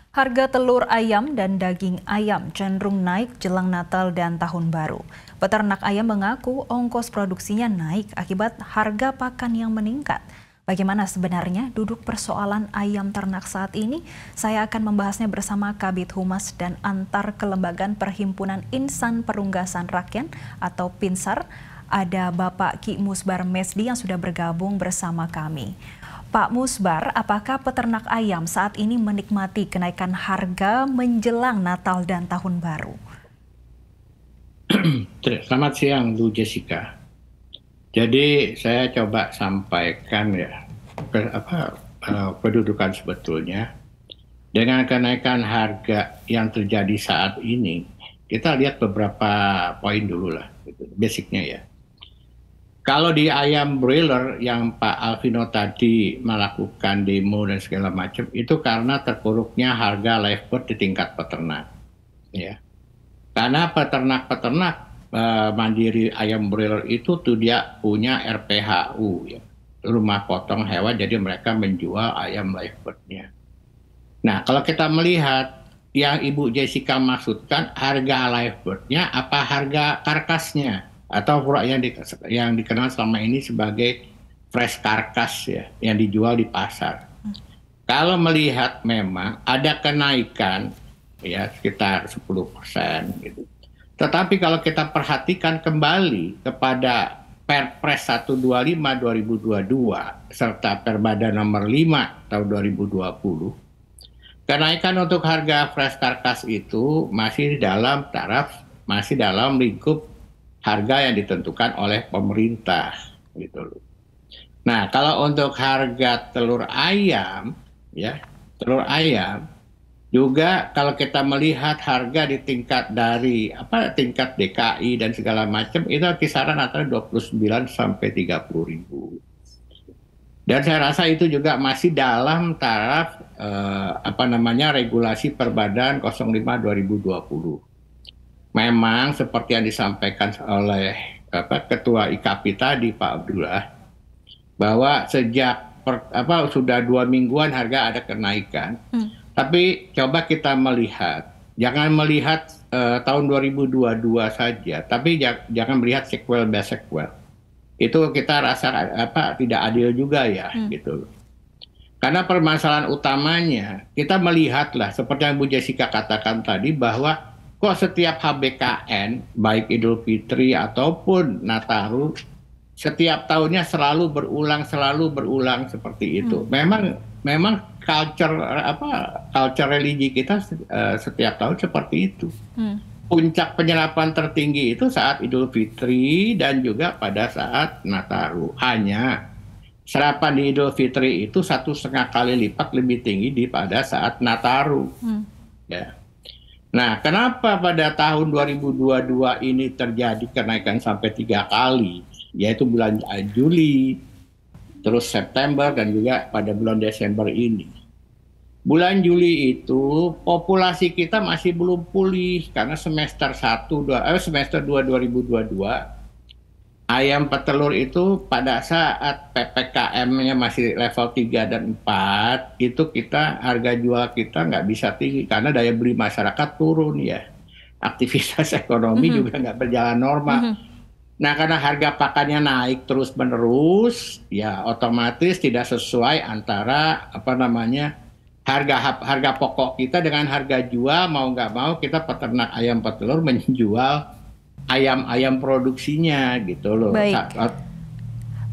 Harga telur ayam dan daging ayam cenderung naik jelang Natal dan Tahun Baru. Peternak ayam mengaku ongkos produksinya naik akibat harga pakan yang meningkat. Bagaimana sebenarnya duduk persoalan ayam ternak saat ini? Saya akan membahasnya bersama Kabid Humas dan Antar Kelembagaan Perhimpunan Insan Perunggasan Rakyat atau PINSAR. Ada Bapak Ki Musbar Mesdi yang sudah bergabung bersama kami. Pak Musbar, apakah peternak ayam saat ini menikmati kenaikan harga menjelang Natal dan Tahun Baru? Selamat siang, Bu Jessica. Jadi saya coba sampaikan ya kedudukan sebetulnya dengan kenaikan harga yang terjadi saat ini. Kita lihat beberapa poin dulu lah, basicnya ya. Kalau di ayam broiler yang Pak Alvino tadi melakukan demo dan segala macam, itu karena terpuruknya harga live bird di tingkat peternak. Ya. Karena peternak-peternak mandiri ayam broiler itu tuh dia punya RPHU, ya, rumah potong hewan, jadi mereka menjual ayam live bird-nya. Nah, kalau kita melihat yang Ibu Jessica maksudkan harga live bird-nya apa harga karkasnya? Atau yang dikenal selama ini sebagai fresh karkas ya, yang dijual di pasar. Kalau melihat memang ada kenaikan ya sekitar 10% gitu. Tetapi kalau kita perhatikan kembali kepada Perpres 125 2022 serta Perbada nomor 5 tahun 2020, kenaikan untuk harga fresh karkas itu masih dalam lingkup harga yang ditentukan oleh pemerintah gitu loh. Nah, kalau untuk harga telur ayam ya, telur ayam juga kalau kita melihat harga di tingkat tingkat DKI dan segala macam itu kisaran antara 29 sampai 30 ribu. Dan saya rasa itu juga masih dalam taraf regulasi Perbadan 05 2020. Memang seperti yang disampaikan oleh Ketua IKAPI tadi Pak Abdullah, bahwa sejak sudah 2 mingguan harga ada kenaikan. Tapi coba kita melihat, jangan melihat tahun 2022 saja, tapi jangan melihat sequel by sequel. Itu kita rasa tidak adil juga ya gitu. Karena permasalahan utamanya kita melihatlah seperti yang Bu Jessica katakan tadi, bahwa kok setiap HBKN, baik Idul Fitri ataupun Nataru, setiap tahunnya selalu berulang seperti itu. Memang culture religi kita setiap tahun seperti itu. Puncak penyerapan tertinggi itu saat Idul Fitri dan juga pada saat Nataru. Hanya serapan di Idul Fitri itu 1,5 kali lipat lebih tinggi daripada saat Nataru. Ya. Nah, kenapa pada tahun 2022 ini terjadi kenaikan sampai 3 kali, yaitu bulan Juli, terus September, dan juga pada bulan Desember ini. Bulan Juli itu populasi kita masih belum pulih, karena semester 2 2022, ayam petelur itu pada saat PPKM-nya masih level 3 dan 4, itu harga jual kita nggak bisa tinggi karena daya beli masyarakat turun ya. Aktivitas ekonomi juga nggak berjalan normal. Nah, karena harga pakannya naik terus-menerus, ya otomatis tidak sesuai antara harga pokok kita dengan harga jual. Mau nggak mau kita peternak ayam petelur menjual ayam produksinya gitu loh. Baik.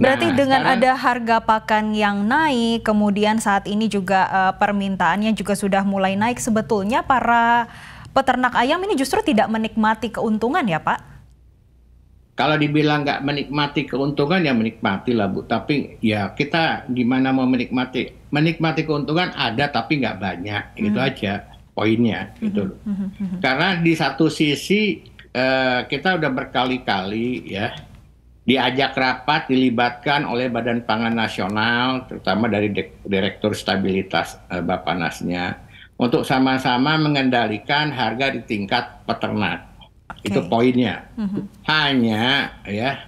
Berarti dengan ada harga pakan yang naik, kemudian saat ini juga permintaannya juga sudah mulai naik, sebetulnya para peternak ayam ini justru tidak menikmati keuntungan ya Pak? Kalau dibilang nggak menikmati keuntungan ya menikmati lah Bu, tapi ya kita gimana mau menikmati? Menikmati keuntungan ada tapi nggak banyak, gitu aja poinnya gitu loh. Karena di satu sisi kita udah berkali-kali ya diajak rapat, dilibatkan oleh Badan Pangan Nasional, terutama dari Direktur Stabilitas Bappanasnya, untuk sama-sama mengendalikan harga di tingkat peternak. Itu poinnya. Hanya ya,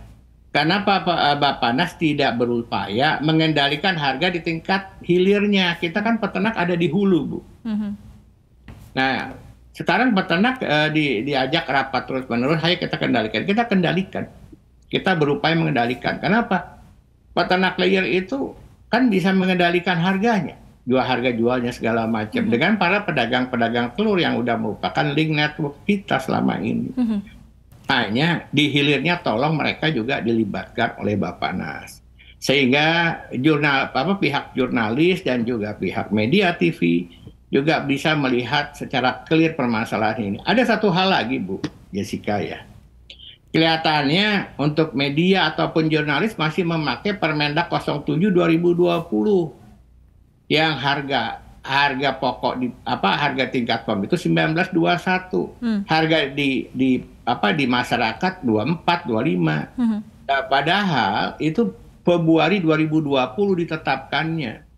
kenapa Bappanas tidak berupaya mengendalikan harga di tingkat hilirnya? Kita kan peternak ada di hulu, Bu. Nah, sekarang peternak diajak rapat terus-menerus, ayo kita kendalikan. Kita kendalikan. Kita berupaya mengendalikan. Kenapa? Peternak layer itu kan bisa mengendalikan harganya. Harga jualnya segala macam. Dengan para pedagang-pedagang telur yang udah merupakan link network kita selama ini. Hanya di hilirnya tolong mereka juga dilibatkan oleh Bappenas. Sehingga pihak jurnalis dan juga pihak media TV juga bisa melihat secara clear permasalahan ini. Ada satu hal lagi, Bu Jessica ya. Kelihatannya untuk media ataupun jurnalis masih memakai Permendak 07 2020 yang harga pokok harga tingkat PAM itu 1921. Harga di masyarakat 24 25. Nah, padahal itu Februari 2020 ditetapkannya.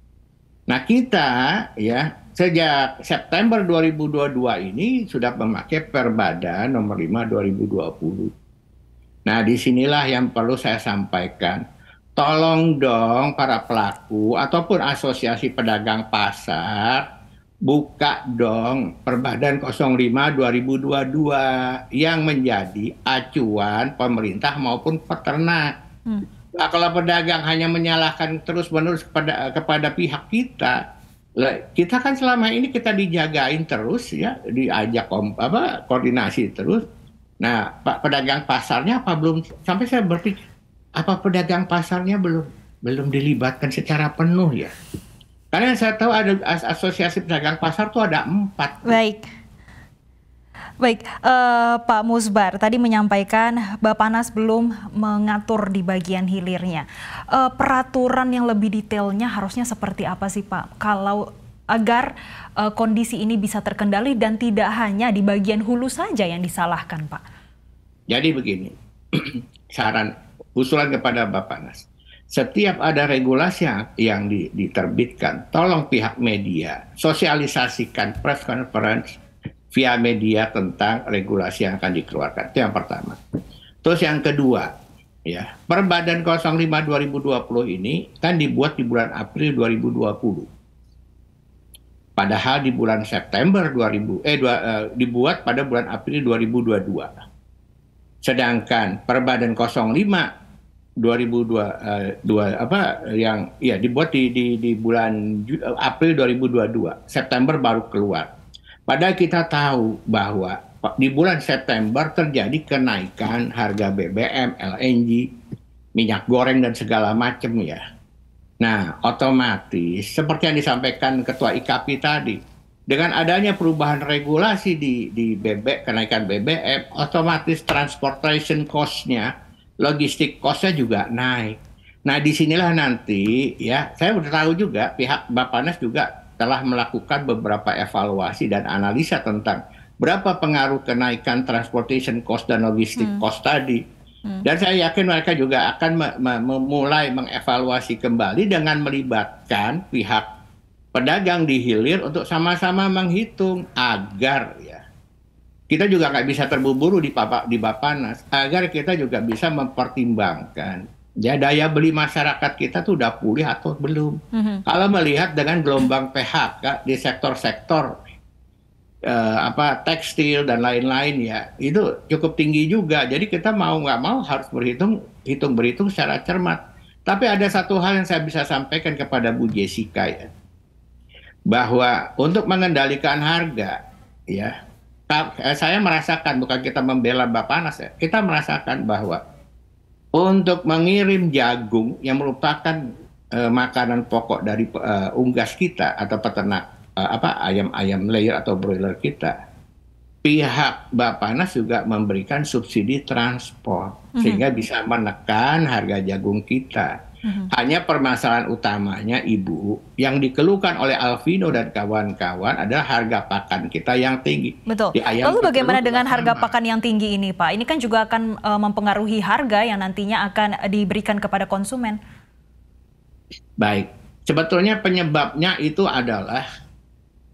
Nah, kita ya sejak September 2022 ini sudah memakai Perbadan nomor 5 2020. Nah, disinilah yang perlu saya sampaikan. Tolong dong para pelaku ataupun asosiasi pedagang pasar, buka dong Perbadan 05 2022 yang menjadi acuan pemerintah maupun peternak. Nah, kalau pedagang hanya menyalahkan terus-menerus kepada pihak kita kan selama ini kita dijagain terus ya, diajak koordinasi terus. Nah, Pak pedagang pasarnya belum, sampai saya berpikir apa pedagang pasarnya belum dilibatkan secara penuh ya? Karena saya tahu ada asosiasi pedagang pasar tuh ada 4. Baik, Pak Musbar tadi menyampaikan Bappenas belum mengatur di bagian hilirnya. Peraturan yang lebih detailnya harusnya seperti apa sih Pak? Kalau agar kondisi ini bisa terkendali dan tidak hanya di bagian hulu saja yang disalahkan, Pak. Jadi begini, usulan kepada Bappenas. Setiap ada regulasi yang diterbitkan, tolong pihak media sosialisasikan press conference via media tentang regulasi yang akan dikeluarkan. Itu yang pertama. Terus yang kedua, ya, Perbadan 05 2020 ini kan dibuat di bulan April 2020. Padahal di bulan September dibuat pada bulan April 2022. Sedangkan Perbadan 05 dibuat di bulan April 2022, September baru keluar. Padahal kita tahu bahwa di bulan September terjadi kenaikan harga BBM, LNG, minyak goreng dan segala macam ya. Nah, otomatis seperti yang disampaikan Ketua IKAPI tadi, dengan adanya perubahan regulasi di kenaikan BBM, otomatis transportation cost-nya, logistik cost-nya juga naik. Nah, disinilah nanti ya, saya udah tahu juga pihak Bappenas juga telah melakukan beberapa evaluasi dan analisa tentang berapa pengaruh kenaikan transportation cost dan logistik cost tadi. Dan saya yakin mereka juga akan memulai mengevaluasi kembali dengan melibatkan pihak pedagang di hilir untuk sama-sama menghitung agar ya kita juga nggak bisa terburu-buru di Bappenas, agar kita juga bisa mempertimbangkan ya daya beli masyarakat kita tuh udah pulih atau belum. Kalau melihat dengan gelombang PHK di sektor-sektor tekstil dan lain-lain ya, itu cukup tinggi juga. Jadi kita mau nggak mau harus berhitung secara cermat. Tapi ada satu hal yang saya bisa sampaikan kepada Bu Jessica ya, bahwa untuk mengendalikan harga ya, saya merasakan, bukan kita membela Bappenas ya, kita merasakan bahwa untuk mengirim jagung yang merupakan makanan pokok dari unggas kita atau peternak ayam layer atau broiler kita, pihak Bappenas juga memberikan subsidi transport sehingga bisa menekan harga jagung kita. Hanya permasalahan utamanya Ibu yang dikeluhkan oleh Alvino dan kawan-kawan adalah harga pakan kita yang tinggi. Betul. Lalu bagaimana dengan harga pakan yang tinggi ini, Pak? Ini kan juga akan mempengaruhi harga yang nantinya akan diberikan kepada konsumen. Baik, sebetulnya penyebabnya itu adalah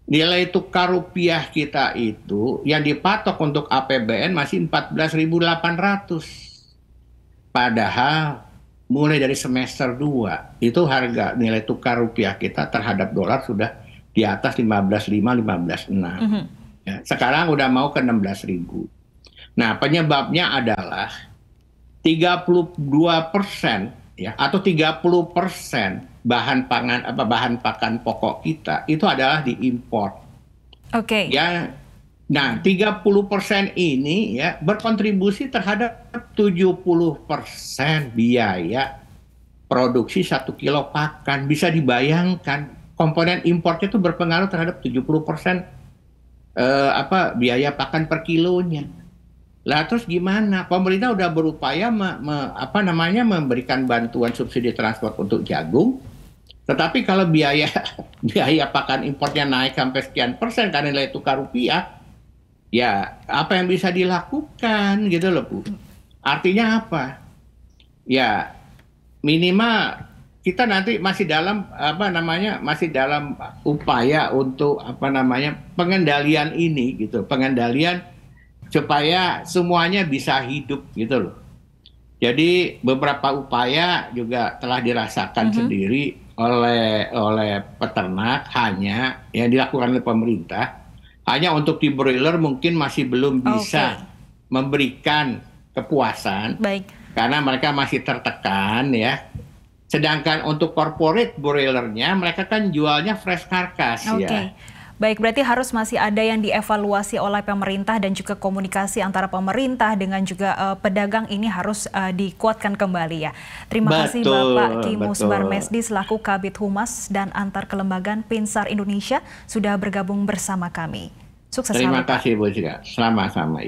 nilai tukar rupiah kita itu yang dipatok untuk APBN masih 14.800. Padahal mulai dari semester 2 itu harga nilai tukar rupiah kita terhadap dolar sudah di atas 15.5, 15.6. ya. Sekarang udah mau ke 16.000. Nah, penyebabnya adalah 32% ya atau 30% bahan pakan pokok kita itu adalah diimpor. Oke. Ya. Nah, 30% ini ya berkontribusi terhadap 70% biaya produksi 1 kilo pakan. Bisa dibayangkan komponen importnya itu berpengaruh terhadap 70% biaya pakan per kilonya. Lah terus gimana? Pemerintah udah berupaya memberikan bantuan subsidi transport untuk jagung, tetapi kalau biaya pakan importnya naik sampai sekian persen karena nilai tukar rupiah, ya apa yang bisa dilakukan gitu loh Bu. Artinya apa? Ya minimal kita nanti masih dalam upaya untuk pengendalian ini gitu, pengendalian supaya semuanya bisa hidup gitu loh. Jadi beberapa upaya juga telah dirasakan sendiri oleh peternak, hanya yang dilakukan oleh pemerintah. Hanya untuk di broiler mungkin masih belum bisa memberikan kepuasan. Baik. Karena mereka masih tertekan ya. Sedangkan untuk corporate broilernya mereka kan jualnya fresh carcass ya. Baik, berarti harus masih ada yang dievaluasi oleh pemerintah dan juga komunikasi antara pemerintah dengan juga pedagang ini harus dikuatkan kembali ya. Terima kasih Bapak Kimus Barmesdi selaku Kabid Humas dan Antar Kelembagaan Pinsar Indonesia sudah bergabung bersama kami. Sukses selalu. Terima kasih Bu Jika. Sama-sama.